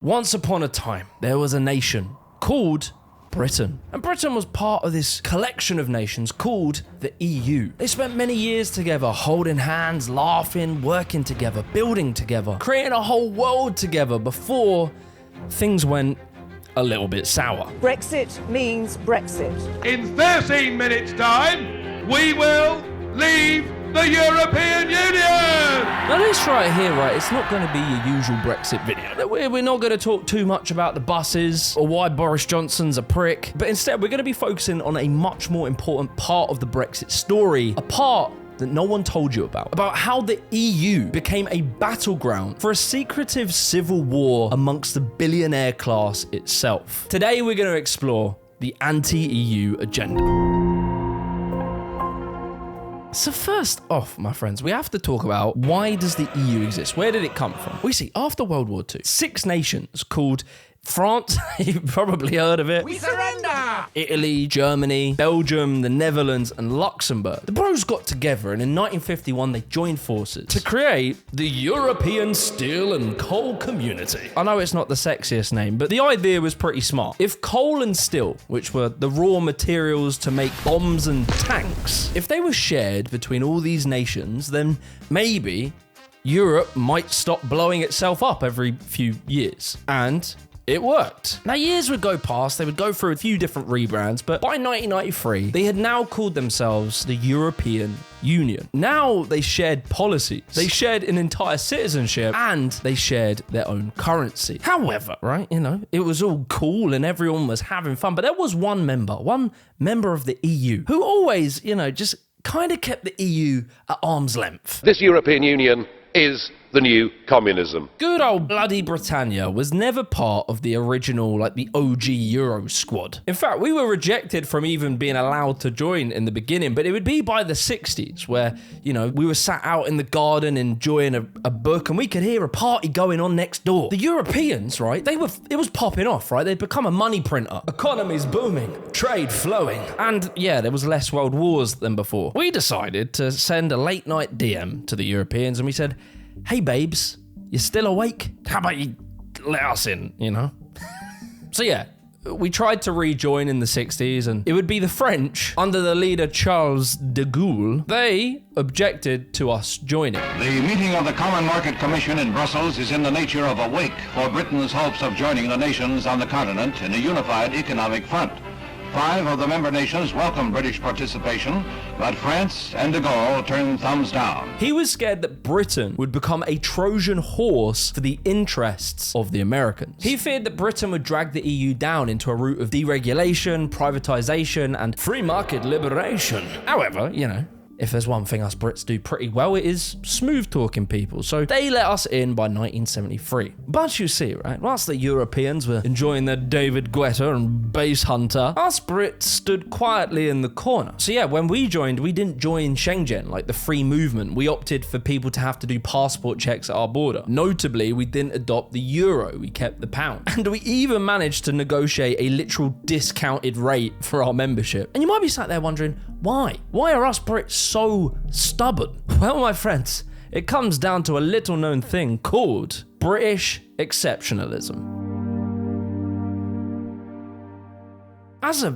Once upon a time, there was a nation called Britain. And Britain was part of this collection of nations called the EU. They spent many years together, holding hands, laughing, working together, building together, creating a whole world together before things went a little bit sour. Brexit means Brexit. In 13 minutes' time, we will leave the European Union! Now this right here, right, it's not going to be your usual Brexit video. We're not going to talk too much about the buses or why Boris Johnson's a prick, but instead we're going to be focusing on a much more important part of the Brexit story, a part that no one told you about how the EU became a battleground for a secretive civil war amongst the billionaire class itself. Today we're going to explore the anti-EU agenda. So first off, my friends, we have to talk about why does the EU exist? Where did it come from? We see after World War II, 6 nations called France, you've probably heard of it. We surrender! Italy, Germany, Belgium, the Netherlands, and Luxembourg. The bros got together and in 1951 they joined forces to create the European Steel and Coal Community. I know it's not the sexiest name, but the idea was pretty smart. If coal and steel, which were the raw materials to make bombs and tanks, if they were shared between all these nations, then maybe Europe might stop blowing itself up every few years. And it worked. Now, years would go past, they would go through a few different rebrands, but by 1993, they had now called themselves the European Union. Now they shared policies, they shared an entire citizenship, and they shared their own currency. However, right, it was all cool and everyone was having fun, but there was one member of the EU who always, just kind of kept the EU at arm's length. This European Union is the new communism. Good old bloody Britannia was never part of the original, the OG Euro squad. In fact, we were rejected from even being allowed to join in the beginning, but it would be by the 60s where, we were sat out in the garden enjoying a book and we could hear a party going on next door. The Europeans, right, it was popping off, right? They'd become a money printer. Economies booming, trade flowing, and yeah, there was less world wars than before. We decided to send a late night DM to the Europeans and we said, hey babes, you still awake? How about you let us in, So yeah, we tried to rejoin in the 60s and it would be the French under the leader Charles de Gaulle. They objected to us joining. The meeting of the Common Market Commission in Brussels is in the nature of a wake for Britain's hopes of joining the nations on the continent in a unified economic front. 5 of the member nations welcomed British participation, but France and de Gaulle turned thumbs down. He was scared that Britain would become a Trojan horse for the interests of the Americans. He feared that Britain would drag the EU down into a route of deregulation, privatization, and free market liberation. However, if there's one thing us Brits do pretty well, it is smooth talking people. So they let us in by 1973. But you see, right, whilst the Europeans were enjoying their David Guetta and Bass Hunter, us Brits stood quietly in the corner. So yeah, when we joined, we didn't join Schengen, like the free movement. We opted for people to have to do passport checks at our border. Notably, we didn't adopt the euro, we kept the pound. And we even managed to negotiate a literal discounted rate for our membership. And you might be sat there wondering, why? Why are us Brits so stubborn? Well, my friends, it comes down to a little known thing called British exceptionalism. As a,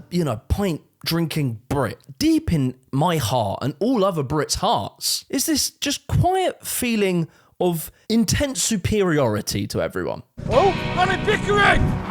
pint drinking Brit, deep in my heart and all other Brits' hearts is this just quiet feeling of intense superiority to everyone. Oh, on a bickering!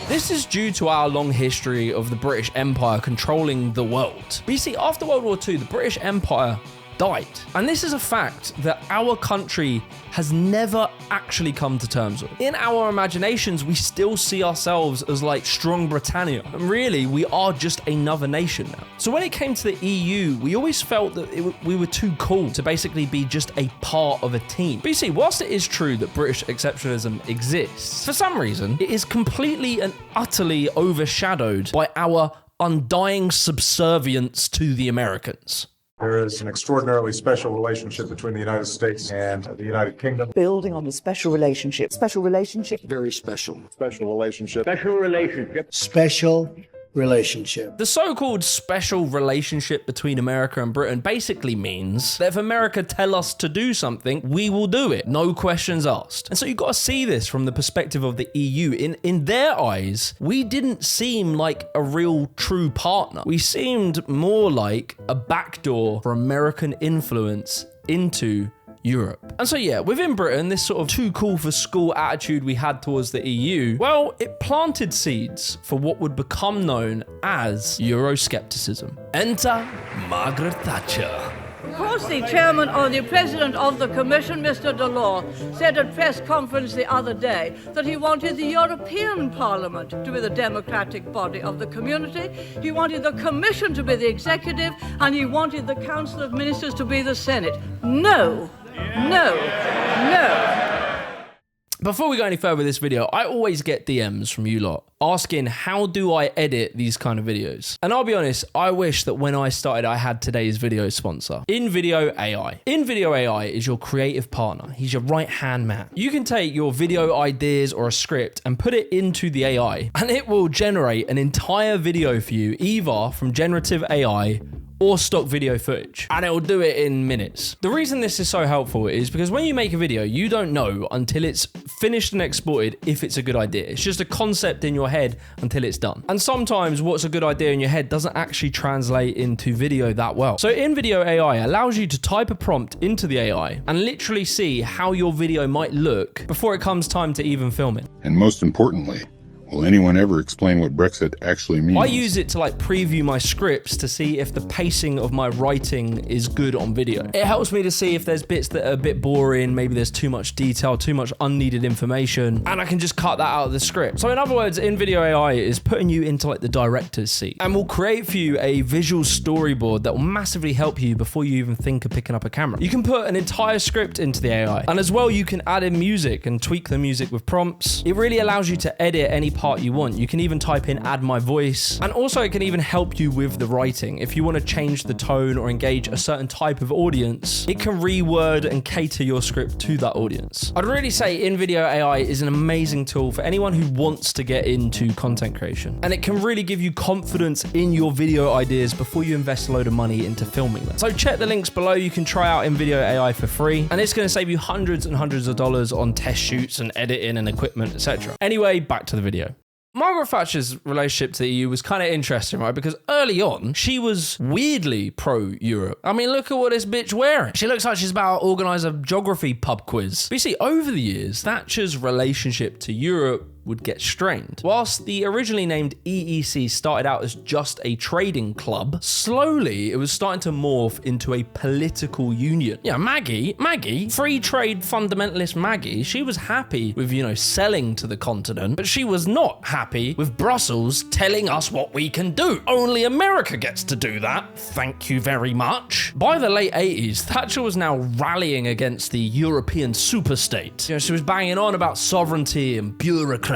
This is due to our long history of the British Empire controlling the world. But you see, after World War II, the British Empire died. And this is a fact that our country has never actually come to terms with. In our imaginations, we still see ourselves as strong Britannia. And really, we are just another nation now. So when it came to the EU, we always felt that we were too cool to basically be just a part of a team. But you see, whilst it is true that British exceptionalism exists, for some reason, it is completely and utterly overshadowed by our undying subservience to the Americans. There is an extraordinarily special relationship between the United States and the United Kingdom. Building on the special relationship. Special relationship. Very special. Special relationship. Special relationship. Special relationship. The so-called special relationship between America and Britain basically means that if America tell us to do something, we will do it. No questions asked. And so you've got to see this from the perspective of the EU. In their eyes, we didn't seem like a real true partner. We seemed more like a backdoor for American influence into Europe. And so yeah, within Britain, this sort of too cool for school attitude we had towards the EU, well, it planted seeds for what would become known as Euroscepticism. Enter Margaret Thatcher. Of course, the chairman or the president of the Commission, Mr. Delors, said at press conference the other day that he wanted the European Parliament to be the democratic body of the community, he wanted the Commission to be the executive, and he wanted the Council of Ministers to be the Senate. No, no, no. Before we go any further with this video, I always get DMs from you lot asking, how do I edit these kind of videos? And I'll be honest, I wish that when I started, I had today's video sponsor, InVideo AI. InVideo AI is your creative partner. He's your right-hand man. You can take your video ideas or a script and put it into the AI, and it will generate an entire video for you, either from generative AI or stock video footage, and it will do it in minutes. The reason this is so helpful is because when you make a video, you don't know until it's finished and exported if it's a good idea. It's just a concept in your head until it's done. And sometimes what's a good idea in your head doesn't actually translate into video that well. So InVideo AI allows you to type a prompt into the AI and literally see how your video might look before it comes time to even film it. And most importantly, will anyone ever explain what Brexit actually means? I use it to preview my scripts to see if the pacing of my writing is good on video. It helps me to see if there's bits that are a bit boring, maybe there's too much detail, too much unneeded information, and I can just cut that out of the script. So in other words, InVideo AI is putting you into the director's seat and will create for you a visual storyboard that will massively help you before you even think of picking up a camera. You can put an entire script into the AI, and as well, you can add in music and tweak the music with prompts. It really allows you to edit any part you want. You can even type in add my voice, and also it can even help you with the writing. If you want to change the tone or engage a certain type of audience, it can reword and cater your script to that audience. I'd really say InVideo AI is an amazing tool for anyone who wants to get into content creation, and it can really give you confidence in your video ideas before you invest a load of money into filming them. So check the links below. You can try out InVideo AI for free, and it's going to save you hundreds and hundreds of dollars on test shoots and editing and equipment, etc. Anyway, back to the video. Margaret Thatcher's relationship to the EU was kind of interesting, right? Because early on, she was weirdly pro-Europe. I mean, look at what this bitch wearing. She looks like she's about to organise a geography pub quiz. But you see, over the years, Thatcher's relationship to Europe would get strained. Whilst the originally named EEC started out as just a trading club, slowly it was starting to morph into a political union. Yeah, Maggie, free trade fundamentalist Maggie, she was happy with, selling to the continent, but she was not happy with Brussels telling us what we can do. Only America gets to do that. Thank you very much. By the late 80s, Thatcher was now rallying against the European superstate. She was banging on about sovereignty and bureaucrats.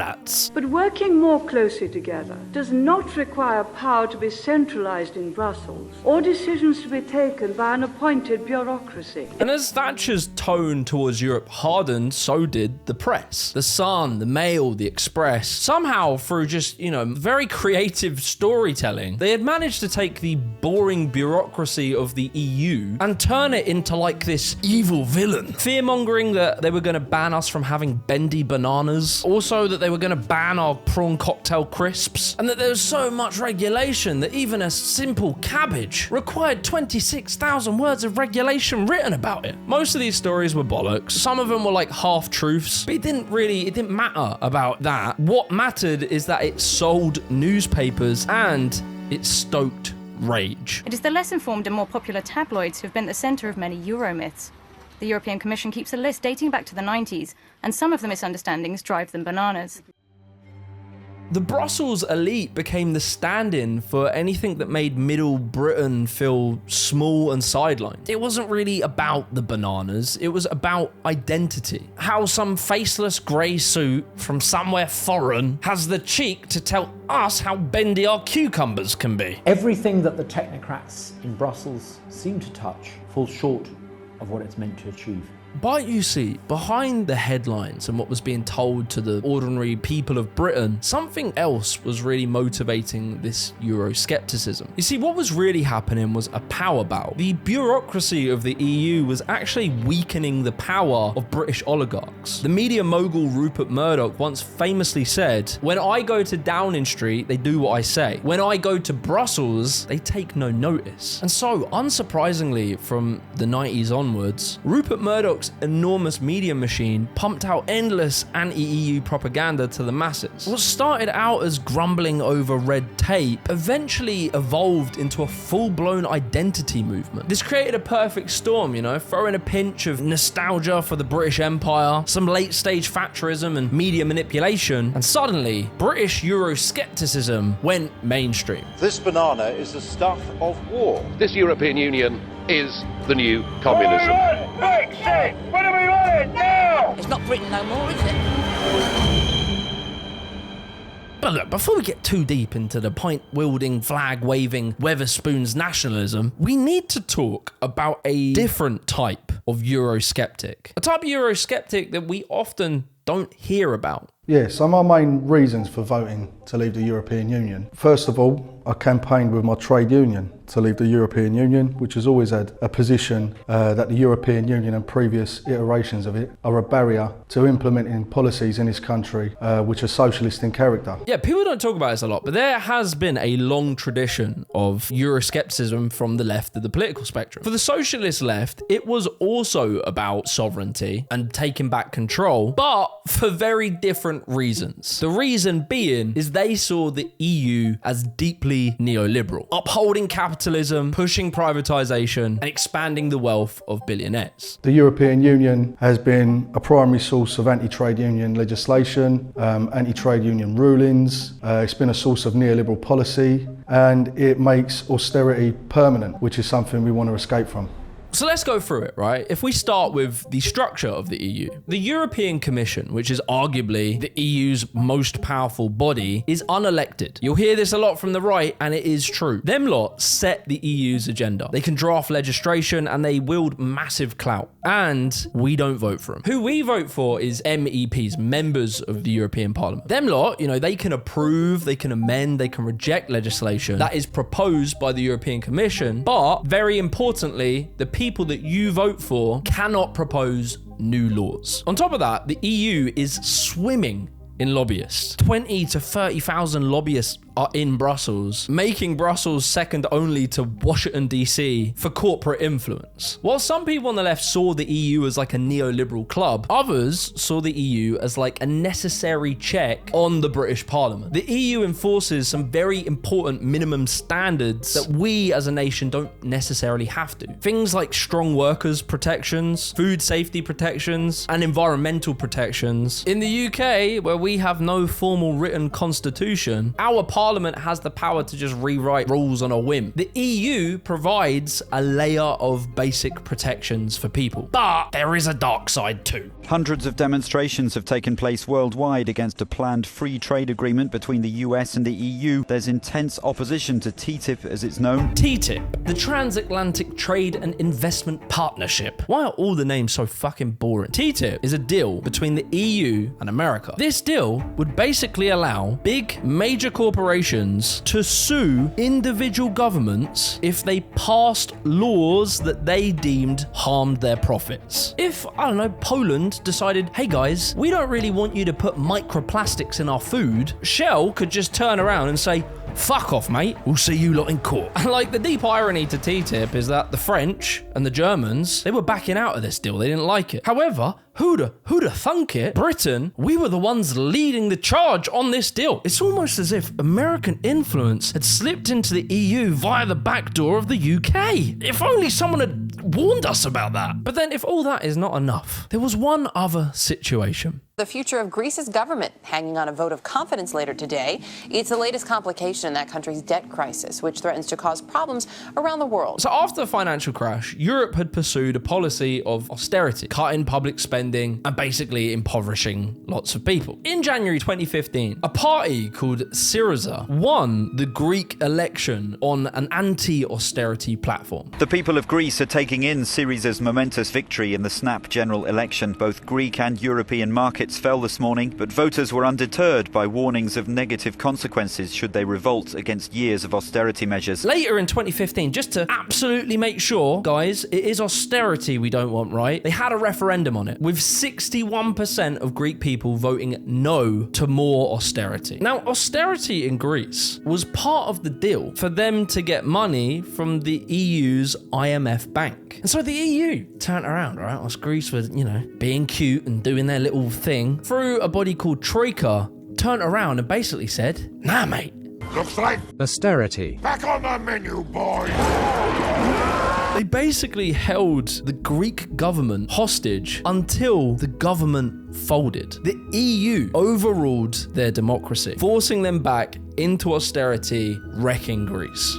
But working more closely together does not require power to be centralized in Brussels or decisions to be taken by an appointed bureaucracy. And as Thatcher's tone towards Europe hardened, so did the press. The Sun, the Mail, the Express. Somehow, through just, very creative storytelling, they had managed to take the boring bureaucracy of the EU and turn it into this evil villain. Fear-mongering that they were going to ban us from having bendy bananas. Also that they were going to ban our prawn cocktail crisps, and that there was so much regulation that even a simple cabbage required 26,000 words of regulation written about it. Most of these stories were bollocks. Some of them were half-truths, but it didn't matter about that. What mattered is that it sold newspapers and it stoked rage. It is the less informed and more popular tabloids who have been at the centre of many Euro myths. The European Commission keeps a list dating back to the 90s, and some of the misunderstandings drive them bananas. The Brussels elite became the stand-in for anything that made Middle Britain feel small and sidelined. It wasn't really about the bananas, it was about identity. How some faceless grey suit from somewhere foreign has the cheek to tell us how bendy our cucumbers can be. Everything that the technocrats in Brussels seem to touch falls short of what it's meant to achieve. But you see, behind the headlines and what was being told to the ordinary people of Britain, something else was really motivating this Euroscepticism. You see, what was really happening was a power battle. The bureaucracy of the EU was actually weakening the power of British oligarchs. The media mogul Rupert Murdoch once famously said, "When I go to Downing Street, they do what I say. When I go to Brussels, they take no notice." And so, unsurprisingly, from the 90s onwards, Rupert Murdoch's enormous media machine pumped out endless anti-EU propaganda to the masses. What started out as grumbling over red tape eventually evolved into a full-blown identity movement. This created a perfect storm, throw in a pinch of nostalgia for the British Empire, some late-stage Thatcherism and media manipulation, and suddenly, British Euroscepticism went mainstream. This banana is the stuff of war. This European Union is the new communism. Brexit! What do we want it now? It's not Britain no more, is it? But look, before we get too deep into the pint-wielding, flag-waving Weatherspoons nationalism, we need to talk about a different type of Eurosceptic. A type of Eurosceptic that we often don't hear about. Yeah, so my main reasons for voting to leave the European Union. First of all, I campaigned with my trade union to leave the European Union, which has always had a position that the European Union and previous iterations of it are a barrier to implementing policies in this country which are socialist in character. Yeah, people don't talk about this a lot, but there has been a long tradition of Euroscepticism from the left of the political spectrum. For the socialist left, it was also about sovereignty and taking back control, but for very different reasons. The reason being is they saw the EU as deeply neoliberal, upholding capitalism, pushing privatization, and expanding the wealth of billionaires. The European Union has been a primary source of anti-trade union legislation, anti-trade union rulings. It's been a source of neoliberal policy, and it makes austerity permanent, which is something we want to escape from. So let's go through it, right? If we start with the structure of the EU, the European Commission, which is arguably the EU's most powerful body, is unelected. You'll hear this a lot from the right, and it is true. Them lot set the EU's agenda. They can draft legislation, and they wield massive clout. And we don't vote for them. Who we vote for is MEPs, members of the European Parliament. Them lot, they can approve, they can amend, they can reject legislation that is proposed by the European Commission, but very importantly, the people that you vote for cannot propose new laws. On top of that, the EU is swimming in lobbyists. 20 to 30,000 lobbyists are in Brussels, making Brussels second only to Washington DC for corporate influence. While some people on the left saw the EU as like a neoliberal club, others saw the EU as like a necessary check on the British Parliament. The EU enforces some very important minimum standards that we as a nation don't necessarily have to. Things like strong workers protections, food safety protections, and environmental protections. In the UK, where we have no formal written constitution, our Parliament has the power to just rewrite rules on a whim. The EU provides a layer of basic protections for people, but there is a dark side too. Hundreds of demonstrations have taken place worldwide against a planned free trade agreement between the US and the EU. There's intense opposition to TTIP, as it's known. TTIP, the Transatlantic Trade and Investment Partnership. Why are all the names so fucking boring? TTIP is a deal between the EU and America. This deal would basically allow big major corporations to sue individual governments if they passed laws that they deemed harmed their profits. If, Poland decided, hey guys, we don't really want you to put microplastics in our food, Shell could just turn around and say, fuck off, mate. We'll see you lot in court. Like, the deep irony to TTIP is that the French and the Germans, they were backing out of this deal. They didn't like it. However, who'da thunk it? Britain, we were the ones leading the charge on this deal. It's almost as if American influence had slipped into the EU via the back door of the UK. If only someone had warned us about that. But then if all that is not enough, there was one other situation. The future of Greece's government hanging on a vote of confidence later today. It's the latest complication in that country's debt crisis, which threatens to cause problems around the world. So after the financial crash, Europe had pursued a policy of austerity, cutting public spending and basically impoverishing lots of people. In January 2015, a party called Syriza won the Greek election on an anti-austerity platform. The people of Greece are taking in Syriza's momentous victory in the snap general election. Both Greek and European markets fell this morning, but voters were undeterred by warnings of negative consequences should they revolt against years of austerity measures. Later in 2015, just to absolutely make sure, guys, it is austerity we don't want, right? They had a referendum on it, with 61% of Greek people voting no to more austerity. Now, austerity in Greece was part of the deal for them to get money from the EU's IMF bank. And so the EU turned around, right? Whilst Greece was, being cute and doing their little thing, through a body called Troika, turned around and basically said, nah, mate. Looks like austerity. Back on the menu, boys. They basically held the Greek government hostage until the government folded. The EU overruled their democracy, forcing them back into austerity, wrecking Greece.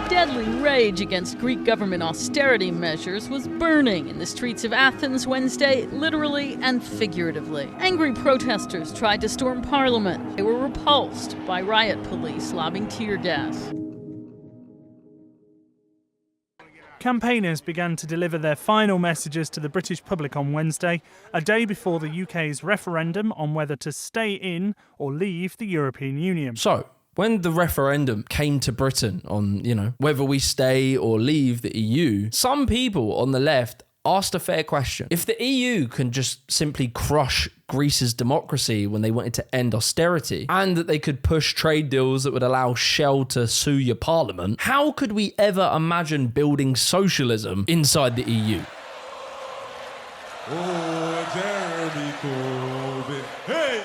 Deadly rage against Greek government austerity measures was burning in the streets of Athens Wednesday, literally and figuratively. Angry protesters tried to storm parliament. They were repulsed by riot police lobbing tear gas. Campaigners began to deliver their final messages to the British public on Wednesday, a day before the UK's referendum on whether to stay in or leave the European Union. So, when the referendum came to Britain on, whether we stay or leave the EU, some people on the left asked a fair question. If the EU can just simply crush Greece's democracy when they wanted to end austerity, and that they could push trade deals that would allow Shell to sue your parliament, how could we ever imagine building socialism inside the EU? Oh, Jeremy Corbyn. Hey!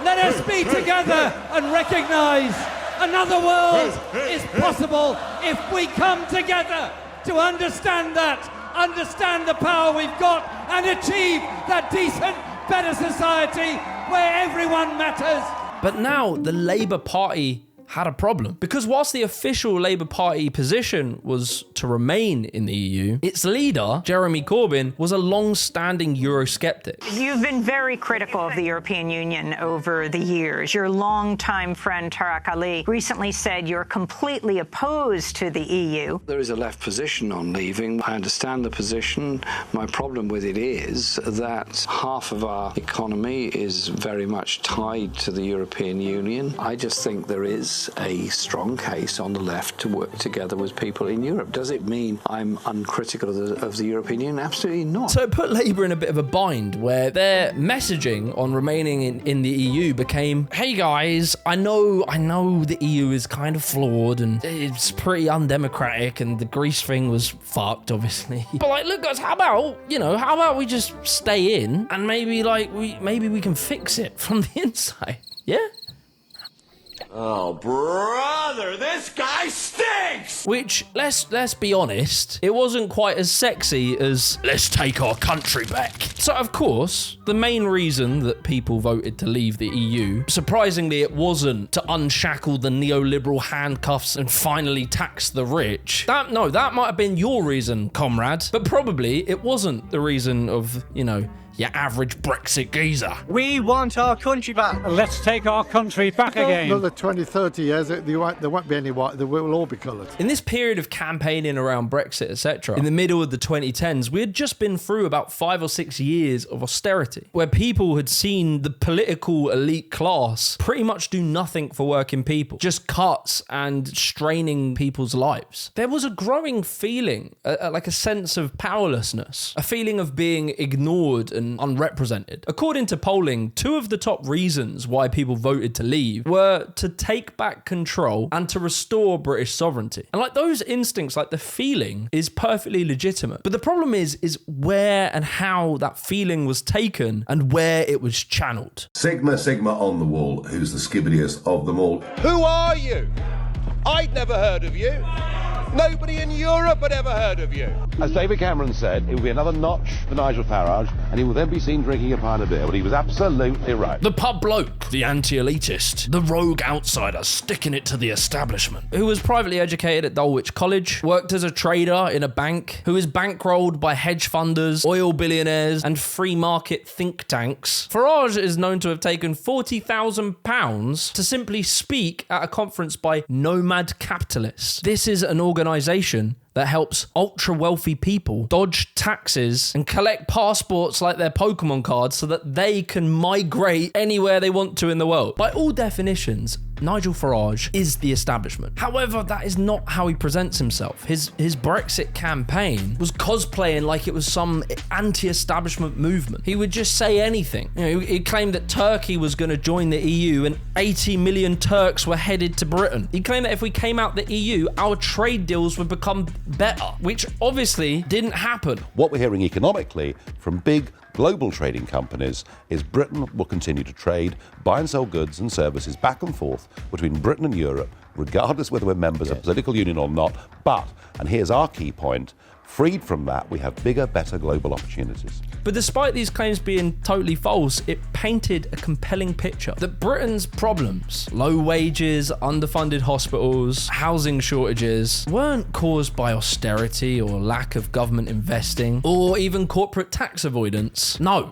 Let us be together and recognise another world is possible if we come together to understand the power we've got and achieve that decent, better society where everyone matters. But now the Labour Party had a problem, because whilst the official Labour Party position was to remain in the EU, its leader, Jeremy Corbyn, was a long-standing Eurosceptic. You've been very critical of the European Union over the years. Your longtime friend Tariq Ali recently said you're completely opposed to the EU. There is a left position on leaving. I understand the position. My problem with it is that half of our economy is very much tied to the European Union. I just think there is a strong case on the left to work together with people in Europe. Does it mean I'm uncritical of the European Union? Absolutely not. So it put Labour in a bit of a bind where their messaging on remaining in the EU became, hey guys, I know the EU is kind of flawed and it's pretty undemocratic and the Greece thing was fucked, obviously. But look guys, how about we just stay in and maybe we can fix it from the inside? Yeah? Oh, brother, this guy stinks! Which, let's be honest, it wasn't quite as sexy as, let's take our country back. So, of course, the main reason that people voted to leave the EU, surprisingly, it wasn't to unshackle the neoliberal handcuffs and finally tax the rich. That might have been your reason, comrade, but probably it wasn't the reason of, your average Brexit geezer. We want our country back. Let's take our country back again. Another 20, 30 years, there won't be any white. They will all be coloured. In this period of campaigning around Brexit, etc., in the middle of the 2010s, we had just been through about 5 or 6 years of austerity, where people had seen the political elite class pretty much do nothing for working people, just cuts and straining people's lives. There was a growing feeling, like a sense of powerlessness, a feeling of being ignored and unrepresented. According to polling, 2 of the top reasons why people voted to leave were to take back control and to restore British sovereignty. And those instincts, the feeling is perfectly legitimate. But the problem is where and how that feeling was taken and where it was channeled. Sigma on the wall, who's the skibbidiest of them all. Who are you? I'd never heard of you. Nobody in Europe had ever heard of you. As David Cameron said, it will be another notch for Nigel Farage, and he will then be seen drinking a pint of beer, but he was absolutely right. The pub bloke, the anti-elitist, the rogue outsider sticking it to the establishment, who was privately educated at Dulwich College, worked as a trader in a bank, who is bankrolled by hedge funders, oil billionaires, and free market think tanks. Farage is known to have taken £40,000 to simply speak at a conference by Nomad Capitalists. This is an organisation that helps ultra-wealthy people dodge taxes and collect passports like their Pokemon cards so that they can migrate anywhere they want to in the world. By all definitions, Nigel Farage is the establishment. However, that is not how he presents himself. His Brexit campaign was cosplaying like it was some anti-establishment movement. He would just say anything. You know, he claimed that Turkey was going to join the EU and 80 million Turks were headed to Britain. He claimed that if we came out the EU, our trade deals would become better, which obviously didn't happen. What we're hearing economically from big global trading companies is Britain will continue to trade, buy and sell goods and services back and forth between Britain and Europe, regardless whether we're members of a political union or not. But, and here's our key point, freed from that, we have bigger, better global opportunities. But despite these claims being totally false, it painted a compelling picture that Britain's problems, low wages, underfunded hospitals, housing shortages, weren't caused by austerity or lack of government investing, or even corporate tax avoidance. No,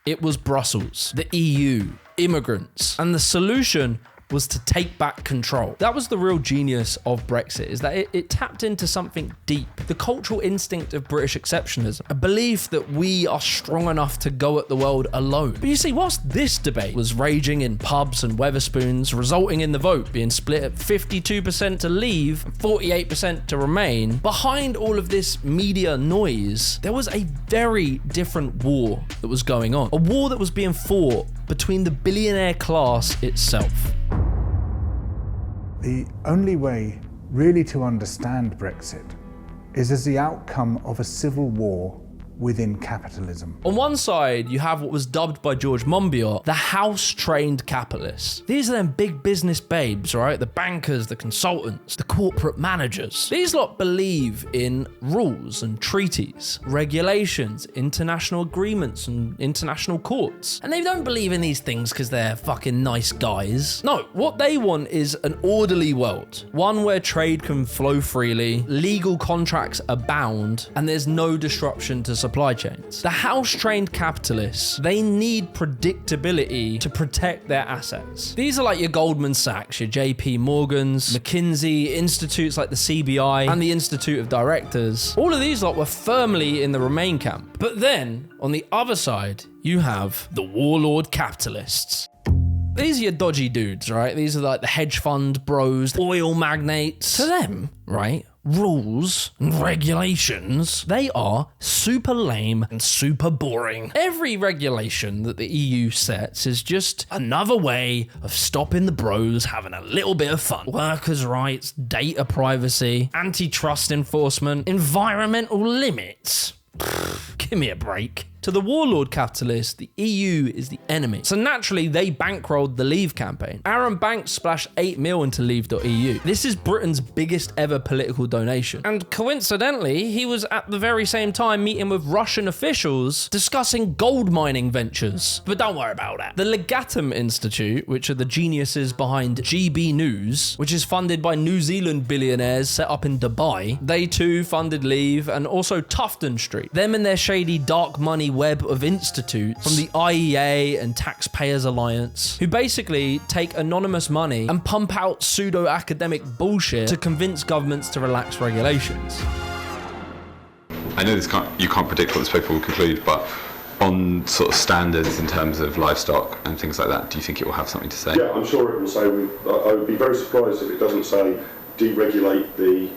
it was Brussels, the EU, immigrants, and the solution was to take back control. That was the real genius of Brexit, is that it tapped into something deep. The cultural instinct of British exceptionalism, a belief that we are strong enough to go at the world alone. But you see, whilst this debate was raging in pubs and Wetherspoons, resulting in the vote being split at 52% to leave and 48% to remain, behind all of this media noise, there was a very different war that was going on. A war that was being fought between the billionaire class itself. The only way really to understand Brexit is as the outcome of a civil war within capitalism. On one side, you have what was dubbed by George Monbiot the house-trained capitalists. These are them big business babes, right? The bankers, the consultants, the corporate managers. These lot believe in rules and treaties, regulations, international agreements and international courts. And they don't believe in these things because they're fucking nice guys. No, what they want is an orderly world. One where trade can flow freely, legal contracts abound, and there's no disruption to supply chains. The house-trained capitalists, they need predictability to protect their assets. These are like your Goldman Sachs, your JP Morgans, McKinsey, institutes like the CBI and the Institute of Directors. All of these lot were firmly in the Remain camp. But then, on the other side, you have the warlord capitalists. These are your dodgy dudes, right? These are like the hedge fund bros, oil magnates. To them, right, rules and regulations, they are super lame and super boring. Every regulation that the EU sets is just another way of stopping the bros having a little bit of fun. Workers' rights, data privacy, antitrust enforcement, environmental limits. Give me a break. To the warlord capitalists, the EU is the enemy. So naturally, they bankrolled the Leave campaign. Aaron Banks splashed 8 mil into Leave.eu. This is Britain's biggest ever political donation. And coincidentally, he was at the very same time meeting with Russian officials discussing gold mining ventures. But don't worry about that. The Legatum Institute, which are the geniuses behind GB News, which is funded by New Zealand billionaires set up in Dubai, they too funded Leave, and also Tufton Street. Them and their shady dark money web of institutes from the IEA and Taxpayers Alliance, who basically take anonymous money and pump out pseudo-academic bullshit to convince governments to relax regulations. I know you can't predict what this paper will conclude, but on sort of standards in terms of livestock and things like that, do you think it will have something to say? Yeah, I'm sure it will say, I would be very surprised if it doesn't say deregulate the,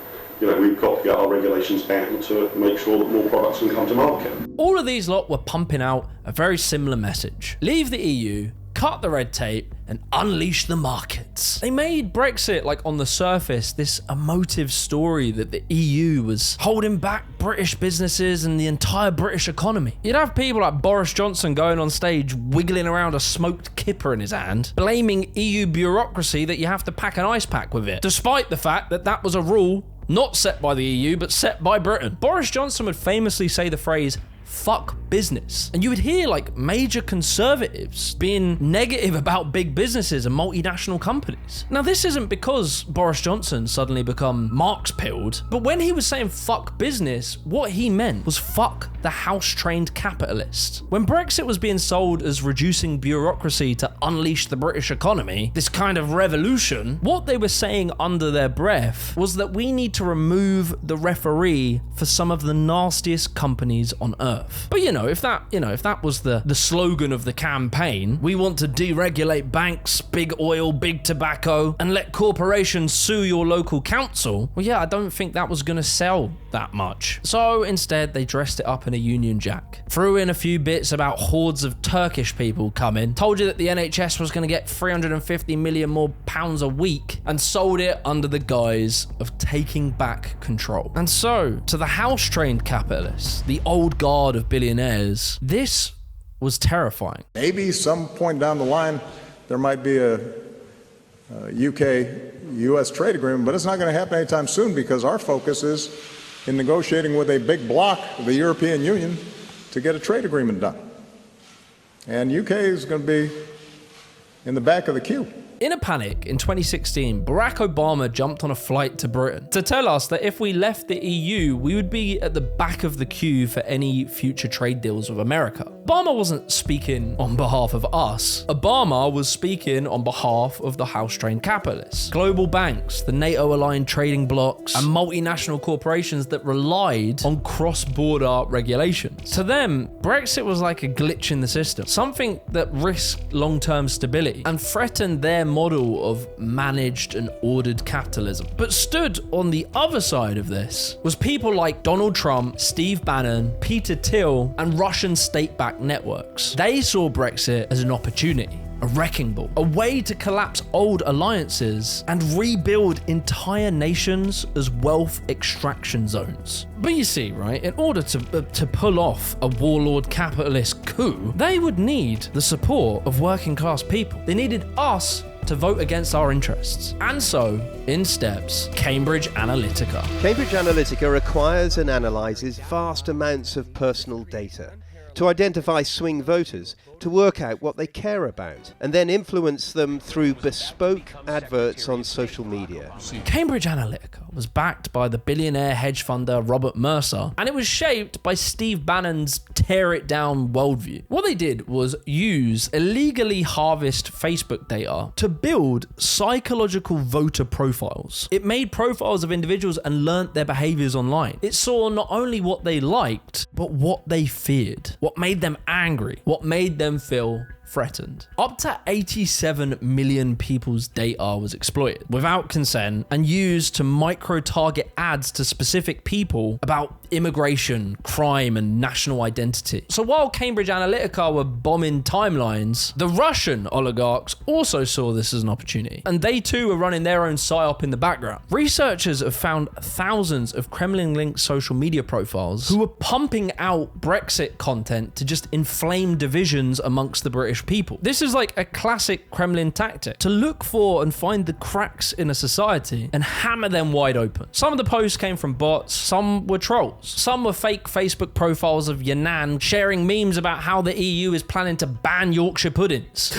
we've got to get our regulations down to make sure that more products can come to market. All of these lot were pumping out a very similar message. Leave the EU, cut the red tape, and unleash the markets. They made Brexit, like on the surface, this emotive story that the EU was holding back British businesses and the entire British economy. You'd have people like Boris Johnson going on stage wiggling around a smoked kipper in his hand, blaming EU bureaucracy that you have to pack an ice pack with it, despite the fact that that was a rule Not set by the EU, but set by Britain. Boris Johnson would famously say the phrase, fuck business. And you would hear like major conservatives being negative about big businesses and multinational companies. Now, this isn't because Boris Johnson suddenly become Marx-pilled, but when he was saying fuck business, what he meant was fuck the house-trained capitalist. When Brexit was being sold as reducing bureaucracy to unleash the British economy, this kind of revolution, what they were saying under their breath was that we need to remove the referee for some of the nastiest companies on earth. But if that was the slogan of the campaign, we want to deregulate banks, big oil, big tobacco, and let corporations sue your local council, well, yeah, I don't think that was going to sell that much. So instead, they dressed it up in a Union Jack, threw in a few bits about hordes of Turkish people coming, told you that the NHS was going to get 350 million more pounds a week, and sold it under the guise of taking back control. And so, to the house-trained capitalists, the old guard of billionaires, this was terrifying. Maybe some point down the line there might be a UK-US trade agreement, but it's not going to happen anytime soon because our focus is in negotiating with a big bloc, the European Union, to get a trade agreement done. And UK is going to be in the back of the queue. In a panic, in 2016, Barack Obama jumped on a flight to Britain to tell us that if we left the EU, we would be at the back of the queue for any future trade deals with America. Obama wasn't speaking on behalf of us. Obama was speaking on behalf of the house-trained capitalists, global banks, the NATO-aligned trading blocs, and multinational corporations that relied on cross-border regulations. To them, Brexit was like a glitch in the system, something that risked long-term stability and threatened their model of managed and ordered capitalism. But stood on the other side of this was people like Donald Trump, Steve Bannon, Peter Thiel, and Russian state-backed networks. They saw Brexit as an opportunity, a wrecking ball, a way to collapse old alliances and rebuild entire nations as wealth extraction zones. But you see, right, in order to pull off a warlord capitalist coup, they would need the support of working class people. They needed us to vote against our interests. And so, in steps Cambridge Analytica. Cambridge Analytica acquires and analyses vast amounts of personal data to identify swing voters, to work out what they care about, and then influence them through bespoke adverts on social media. Cambridge Analytica was backed by the billionaire hedge funder Robert Mercer, and it was shaped by Steve Bannon's tear-it-down worldview. What they did was use illegally harvest Facebook data to build psychological voter profiles. It made profiles of individuals and learnt their behaviors online. It saw not only what they liked, but what they feared, what made them angry, what made them feel threatened. Up to 87 million people's data was exploited without consent and used to micro-target ads to specific people about immigration, crime, and national identity. So while Cambridge Analytica were bombing timelines, the Russian oligarchs also saw this as an opportunity, and they too were running their own psyop in the background. Researchers have found thousands of Kremlin-linked social media profiles who were pumping out Brexit content to just inflame divisions amongst the British people. This is like a classic Kremlin tactic, to look for and find the cracks in a society and hammer them wide open. Some of the posts came from bots, some were trolls. Some were fake Facebook profiles of Yannan sharing memes about how the EU is planning to ban Yorkshire puddings.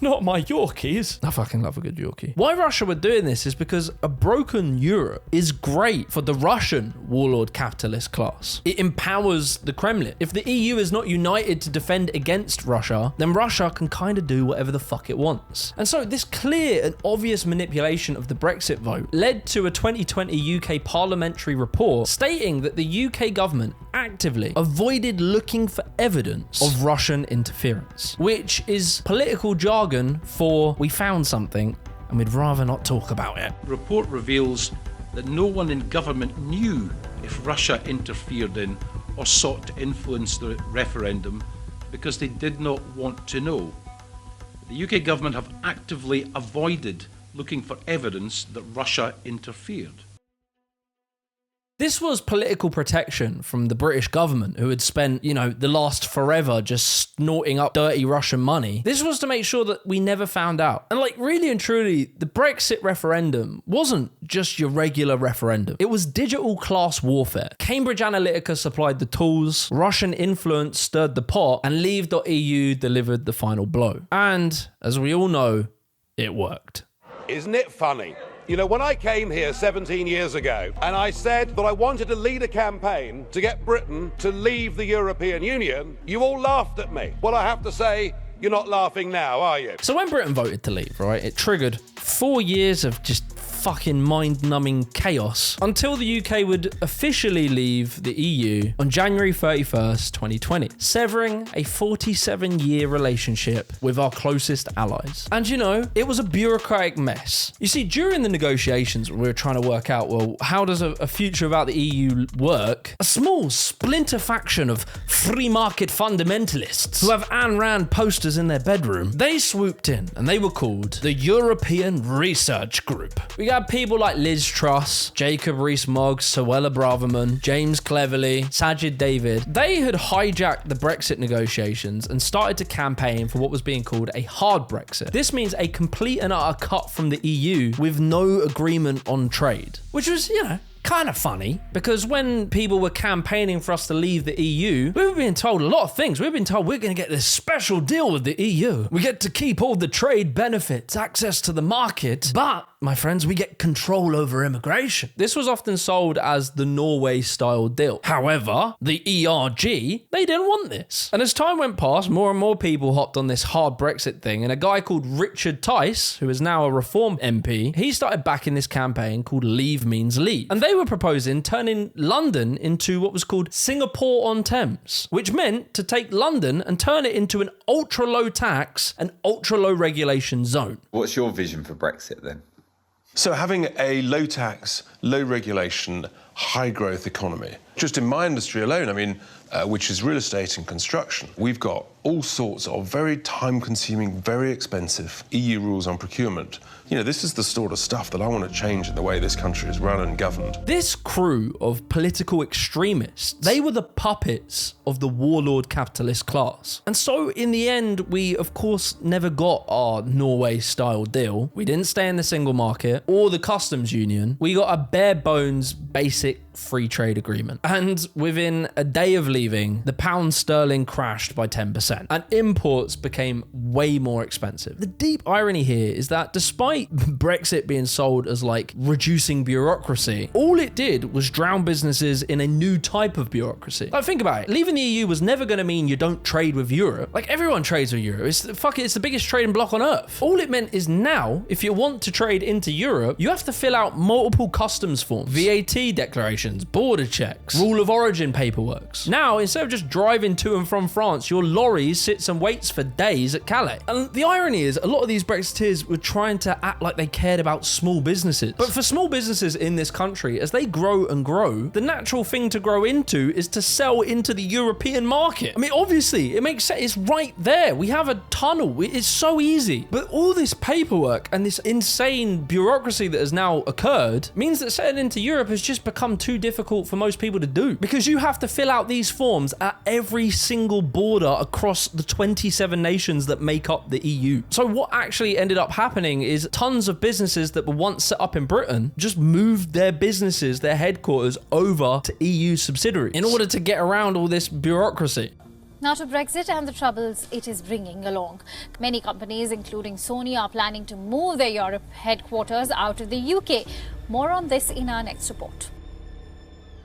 Not my Yorkies. I fucking love a good Yorkie. Why Russia were doing this is because a broken Europe is great for the Russian warlord capitalist class. It empowers the Kremlin. If the EU is not united to defend against Russia, then Russia can kind of do whatever the fuck it wants. And so this clear and obvious manipulation of the Brexit vote led to a 2020 UK parliamentary report stating that the UK government actively avoided looking for evidence of Russian interference, which is political jargon for we found something and we'd rather not talk about it. The report reveals that no one in government knew if Russia interfered in or sought to influence the referendum because they did not want to know. The UK government have actively avoided looking for evidence that Russia interfered. This was political protection from the British government, who had spent, the last forever just snorting up dirty Russian money. This was to make sure that we never found out. And really and truly, the Brexit referendum wasn't just your regular referendum. It was digital class warfare. Cambridge Analytica supplied the tools, Russian influence stirred the pot, and Leave.eu delivered the final blow. And, as we all know, it worked. Isn't it funny? When I came here 17 years ago and I said that I wanted to lead a campaign to get Britain to leave the European Union, you all laughed at me. Well, I have to say, you're not laughing now, are you? So when Britain voted to leave, right, it triggered 4 years of just fucking mind-numbing chaos until the UK would officially leave the EU on January 31st, 2020, severing a 47-year relationship with our closest allies. And it was a bureaucratic mess. You see, during the negotiations, we were trying to work out, well, how does a future without the EU work? A small splinter faction of free market fundamentalists who have Ayn Rand posters in their bedroom, they swooped in and they were called the European Research Group. We got people like Liz Truss, Jacob Rees-Mogg, Suella Braverman, James Cleverly, Sajid David. They had hijacked the Brexit negotiations and started to campaign for what was being called a hard Brexit. This means a complete and utter cut from the EU with no agreement on trade, which was, kind of funny, because when people were campaigning for us to leave the EU, we were being told a lot of things. We were being told we're going to get this special deal with the EU. We get to keep all the trade benefits, access to the market, but, my friends, we get control over immigration. This was often sold as the Norway-style deal. However, the ERG, they didn't want this. And as time went past, more and more people hopped on this hard Brexit thing, and a guy called Richard Tice, who is now a Reform MP, he started backing this campaign called Leave Means Leave. And they were proposing turning London into what was called Singapore-on-Thames, which meant to take London and turn it into an ultra-low tax and ultra-low regulation zone. What's your vision for Brexit then? So having a low tax, low regulation, high growth economy. Just in my industry alone, which is real estate and construction, we've got all sorts of very time-consuming, very expensive EU rules on procurement. This is the sort of stuff that I want to change in the way this country is run and governed. This crew of political extremists, they were the puppets of the warlord capitalist class. And so in the end, we of course never got our Norway-style deal. We didn't stay in the single market or the customs union. We got a bare bones basic free trade agreement. And within a day of leaving, the pound sterling crashed by 10% and imports became way more expensive. The deep irony here is that despite Brexit being sold as reducing bureaucracy, all it did was drown businesses in a new type of bureaucracy. Think about it. Leaving the EU was never going to mean you don't trade with Europe. Everyone trades with Europe. It's the biggest trading bloc on earth. All it meant is now, if you want to trade into Europe, you have to fill out multiple customs forms, VAT declarations, border checks, rule of origin paperworks. Now, instead of just driving to and from France, your lorry sits and waits for days at Calais. And the irony is, a lot of these Brexiteers were trying to act like they cared about small businesses. But for small businesses in this country, as they grow and grow, the natural thing to grow into is to sell into the European market. Obviously, it makes sense. It's right there. We have a tunnel. It's so easy. But all this paperwork and this insane bureaucracy that has now occurred means that selling into Europe has just become too difficult for most people to do, because you have to fill out these forms at every single border across the 27 nations that make up the EU. So what actually ended up happening is tons of businesses that were once set up in Britain just moved their businesses, their headquarters, over to EU subsidiaries in order to get around all this bureaucracy. Now to Brexit and the troubles it is bringing along. Many companies, including Sony, are planning to move their Europe headquarters out of the UK. More on this in our next report.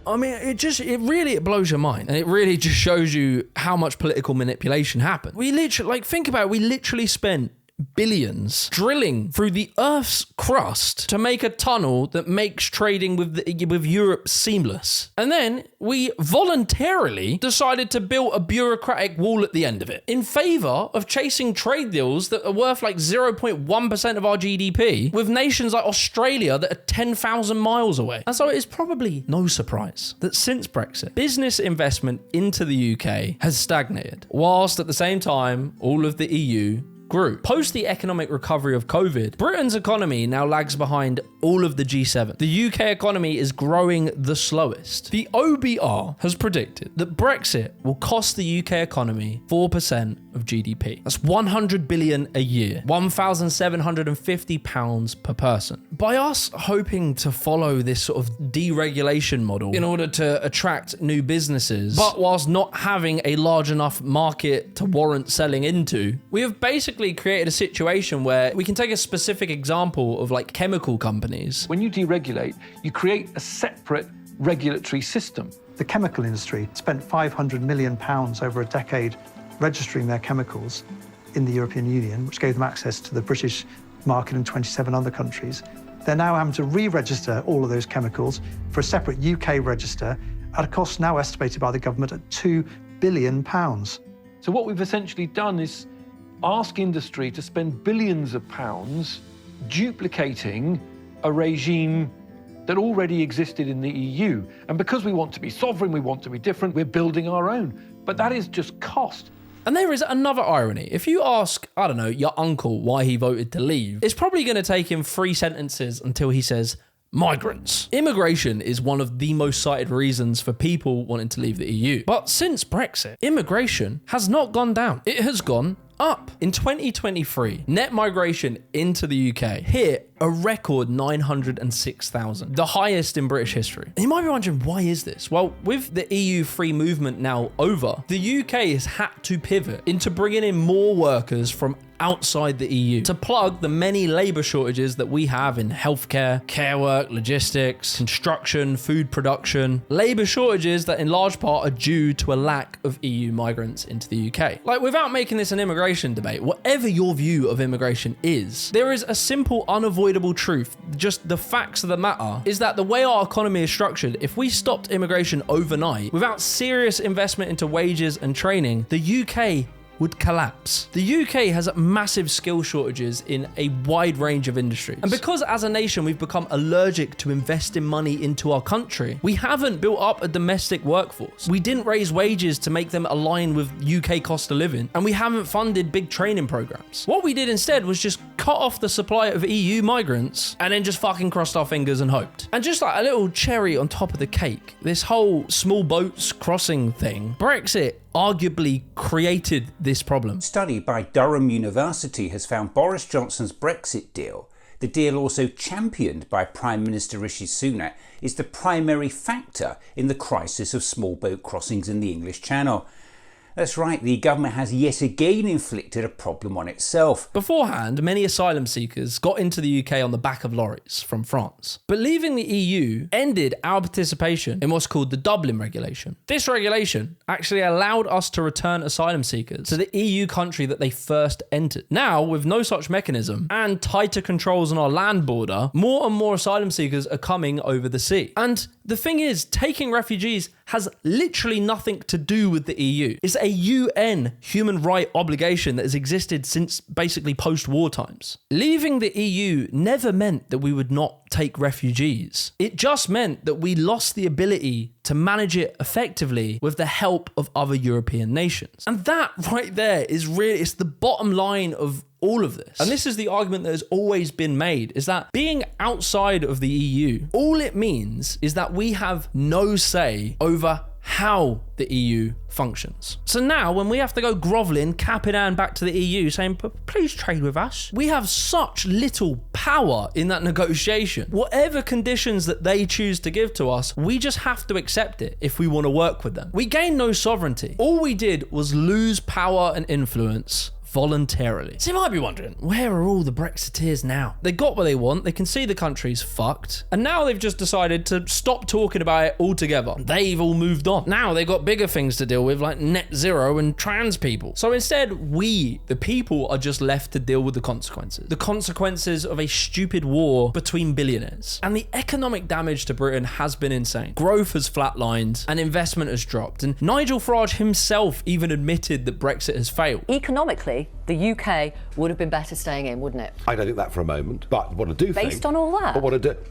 It really blows your mind, and it really just shows you how much political manipulation happened. We literally, think about it, we literally spent billions drilling through the Earth's crust to make a tunnel that makes trading with Europe seamless. And then we voluntarily decided to build a bureaucratic wall at the end of it in favor of chasing trade deals that are worth 0.1% of our GDP with nations like Australia that are 10,000 miles away. And so it is probably no surprise that since Brexit, business investment into the UK has stagnated, whilst at the same time, all of the EU grew. Post the economic recovery of COVID, Britain's economy now lags behind all of the G7. The UK economy is growing the slowest. The OBR has predicted that Brexit will cost the UK economy 4% of GDP. That's 100 billion a year, £1,750 per person. By us hoping to follow this sort of deregulation model in order to attract new businesses, but whilst not having a large enough market to warrant selling into, we have basically created a situation where we can take a specific example of like chemical companies. When you deregulate, you create a separate regulatory system. The chemical industry spent £500 million over a decade registering their chemicals in the European Union, which gave them access to the British market and 27 other countries. They're now having to re-register all of those chemicals for a separate UK register at a cost now estimated by the government at £2 billion. So what we've essentially done is ask industry to spend billions of pounds duplicating a regime that already existed in the EU. And because we want to be sovereign, we want to be different, we're building our own. But that is just cost. And there is another irony. If you ask, I don't know, your uncle why he voted to leave, it's probably going to take him 3 sentences until he says, migrants. Immigration is one of the most cited reasons for people wanting to leave the EU. But since Brexit, immigration has not gone down. It has gone up. In 2023, net migration into the UK hit a record 906,000, the highest in British history. And you might be wondering, why is this? Well, with the EU free movement now over, the UK has had to pivot into bringing in more workers from outside the EU to plug the many labour shortages that we have in healthcare, care work, logistics, construction, food production. Labour shortages that in large part are due to a lack of EU migrants into the UK. Like, without making this an immigration debate, whatever your view of immigration is, there is a simple, unavoidable truth. Just the facts of the matter is that the way our economy is structured, if we stopped immigration overnight without serious investment into wages and training, the UK would collapse. The UK has massive skill shortages in a wide range of industries. And because as a nation we've become allergic to investing money into our country, we haven't built up a domestic workforce. We didn't raise wages to make them align with UK cost of living, and we haven't funded big training programs. What we did instead was just cut off the supply of EU migrants and then just fucking crossed our fingers and hoped. And just like a little cherry on top of the cake, this whole small boats crossing thing, Brexit arguably created this problem. A study by Durham University has found Boris Johnson's Brexit deal, the deal also championed by Prime Minister Rishi Sunak, is the primary factor in the crisis of small boat crossings in the English Channel. That's right, the government has yet again inflicted a problem on itself. Beforehand, many asylum seekers got into the UK on the back of lorries from France. But leaving the EU ended our participation in what's called the Dublin Regulation. This regulation actually allowed us to return asylum seekers to the EU country that they first entered. Now, with no such mechanism and tighter controls on our land border, more and more asylum seekers are coming over the sea. And the thing is, taking refugees has literally nothing to do with the EU. It's a UN human right obligation that has existed since basically post-war times. Leaving the EU never meant that we would not take refugees. It just meant that we lost the ability to manage it effectively with the help of other European nations. And that right there is really, it's the bottom line of all of this. And this is the argument that has always been made, is that being outside of the EU, all it means is that we have no say over how the EU functions. So now when we have to go grovelling, cap in hand back to the EU saying, please trade with us, we have such little power in that negotiation. Whatever conditions that they choose to give to us, we just have to accept it if we want to work with them. We gain no sovereignty. All we did was lose power and influence voluntarily. So you might be wondering, where are all the Brexiteers now? They got what they want, they can see the country's fucked, and now they've just decided to stop talking about it altogether. They've all moved on. Now they've got bigger things to deal with, like net zero and trans people. So instead, we, the people, are just left to deal with the consequences. The consequences of a stupid war between billionaires. And the economic damage to Britain has been insane. Growth has flatlined and investment has dropped. And Nigel Farage himself even admitted that Brexit has failed. Economically, the the UK would have been better staying in, wouldn't it? I don't think that for a moment. But what I do think... Based on all that? But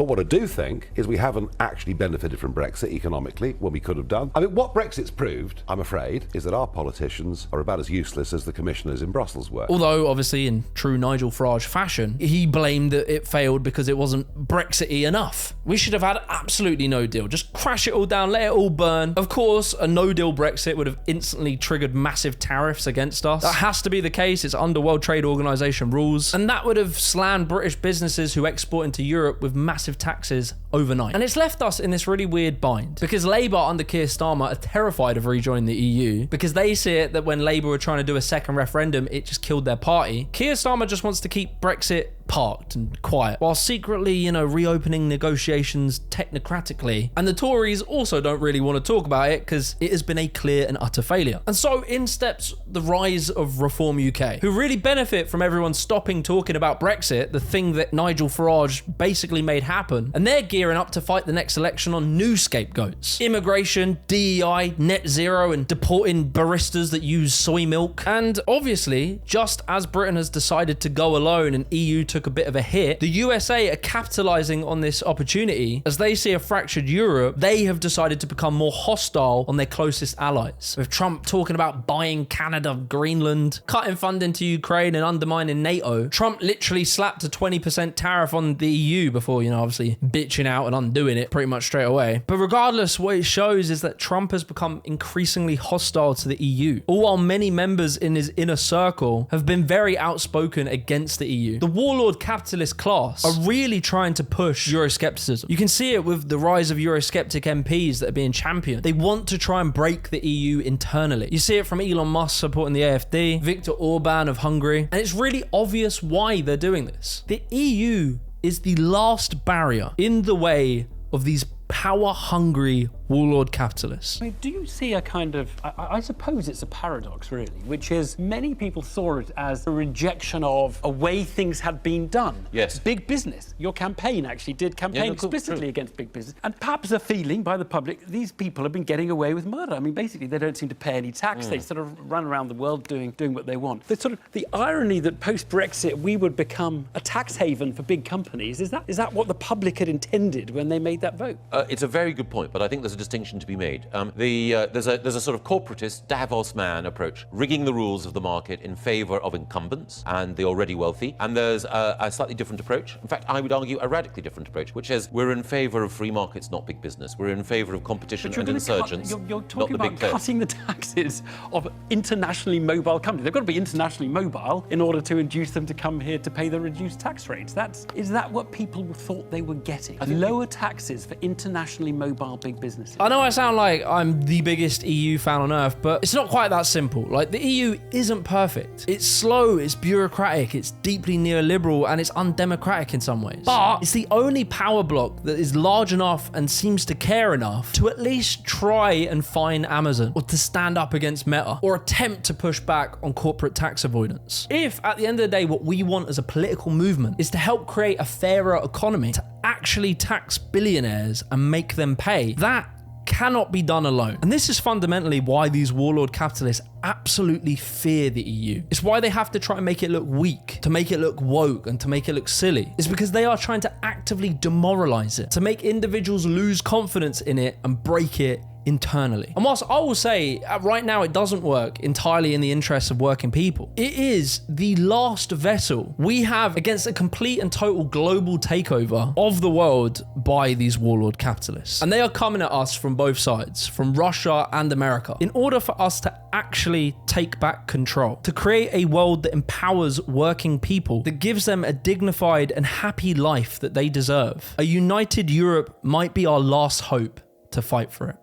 what I do think is we haven't actually benefited from Brexit economically when we could have done. I mean, what Brexit's proved, I'm afraid, is that our politicians are about as useless as the commissioners in Brussels were. Although, obviously, in true Nigel Farage fashion, he blamed that it failed because it wasn't Brexit-y enough. We should have had absolutely no deal. Just crash it all down, let it all burn. Of course, a no-deal Brexit would have instantly triggered massive tariffs against us. That has to be the case. It's under World Trade Organization rules. And that would have slammed British businesses who export into Europe with massive taxes overnight. And it's left us in this really weird bind because Labour under Keir Starmer are terrified of rejoining the EU because they see it that when Labour were trying to do a second referendum, it just killed their party. Keir Starmer just wants to keep Brexit parked and quiet while secretly, reopening negotiations technocratically. And the Tories also don't really want to talk about it because it has been a clear and utter failure. And so in steps the rise of Reform UK, who really benefit from everyone stopping talking about Brexit, the thing that Nigel Farage basically made happen. And they're gearing up to fight the next election on new scapegoats. Immigration, DEI, net zero, and deporting baristas that use soy milk. And obviously, just as Britain has decided to go alone and EU took a bit of a hit, the USA are capitalizing on this opportunity. As they see a fractured Europe, they have decided to become more hostile on their closest allies. With Trump talking about buying Canada, Greenland, cutting funding to Ukraine and undermining NATO, Trump literally slapped a 20% tariff on the EU before, obviously bitching out and undoing it pretty much straight away. But regardless, what it shows is that Trump has become increasingly hostile to the EU, all while many members in his inner circle have been very outspoken against the EU. The warlord capitalist class are really trying to push Euroscepticism. You can see it with the rise of Eurosceptic MPs that are being championed. They want to try and break the EU internally. You see it from Elon Musk supporting the AfD, Viktor Orban of Hungary, and it's really obvious why they're doing this. The EU is the last barrier in the way of these power-hungry warlord capitalists. I mean, do you see a kind of, I suppose it's a paradox really, which is many people saw it as a rejection of a way things had been done. Yes. Big business. Your campaign actually did campaign explicitly against big business. And perhaps a feeling by the public, these people have been getting away with murder. I mean, basically, they don't seem to pay any tax. They sort of run around the world doing what they want. The irony that post-Brexit, we would become a tax haven for big companies, is that what the public had intended when they made that vote? It's a very good point, but I think there's a distinction to be made. There's a sort of corporatist Davos man approach, rigging the rules of the market in favour of incumbents and the already wealthy. And there's a slightly different approach. In fact, I would argue a radically different approach, which is we're in favour of free markets, not big business. We're in favour of competition and insurgents, you're talking about cutting the taxes of internationally mobile companies. They've got to be internationally mobile in order to induce them to come here to pay the reduced tax rates. Is that what people thought they were getting? Lower taxes for internationally mobile big businesses. I know I sound like I'm the biggest EU fan on earth, but it's not quite that simple. Like, the EU isn't perfect. It's slow, it's bureaucratic, it's deeply neoliberal, and it's undemocratic in some ways. But it's the only power bloc that is large enough and seems to care enough to at least try and fine Amazon, or to stand up against Meta, or attempt to push back on corporate tax avoidance. If, at the end of the day, what we want as a political movement is to help create a fairer economy, to actually tax billionaires and make them pay, that cannot be done alone. And this is fundamentally why these warlord capitalists absolutely fear the EU. It's why they have to try and make it look weak, to make it look woke, and to make it look silly. It's because they are trying to actively demoralize it, to make individuals lose confidence in it and break it internally. And whilst I will say right now it doesn't work entirely in the interests of working people, it is the last vessel we have against a complete and total global takeover of the world by these warlord capitalists. And they are coming at us from both sides, from Russia and America, in order for us to actually take back control, to create a world that empowers working people, that gives them a dignified and happy life that they deserve. A united Europe might be our last hope to fight for it.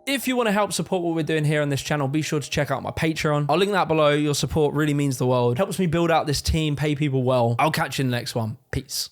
If you want to help support what we're doing here on this channel, be sure to check out my Patreon. I'll link that below. Your support really means the world. Helps me build out this team, pay people well. I'll catch you in the next one. Peace.